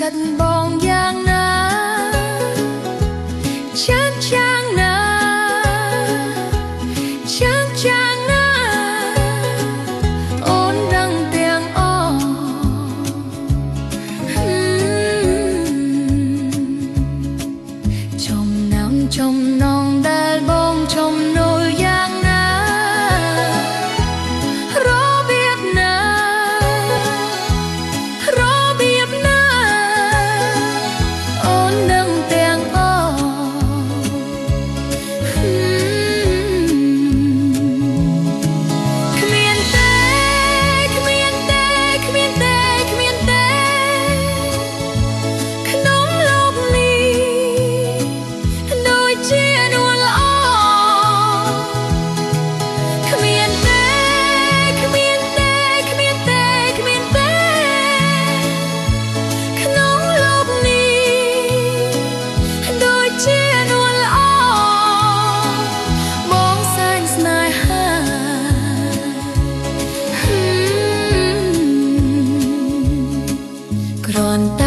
ចិត្តបងយ៉ាងណាចាស់យ៉ាងណាចាស់យ៉ាងណាអូនដឹងទាំងអស់ចំណងដែលបងចំណូលយ៉ាងណារបៀបណារបៀបណាអូននឹងទាំងអស់គ្មានទេគ្មានទេគ្មានទេគ្មានទេក្នុងលោកនេះដូចជានួនល្អគ្មានទេគ្មានទេគ្មានទេគ្មានទេក្នុងលោកនេះដូចជានួនល្អបងសែងស្នេហាគ្រាន់តែ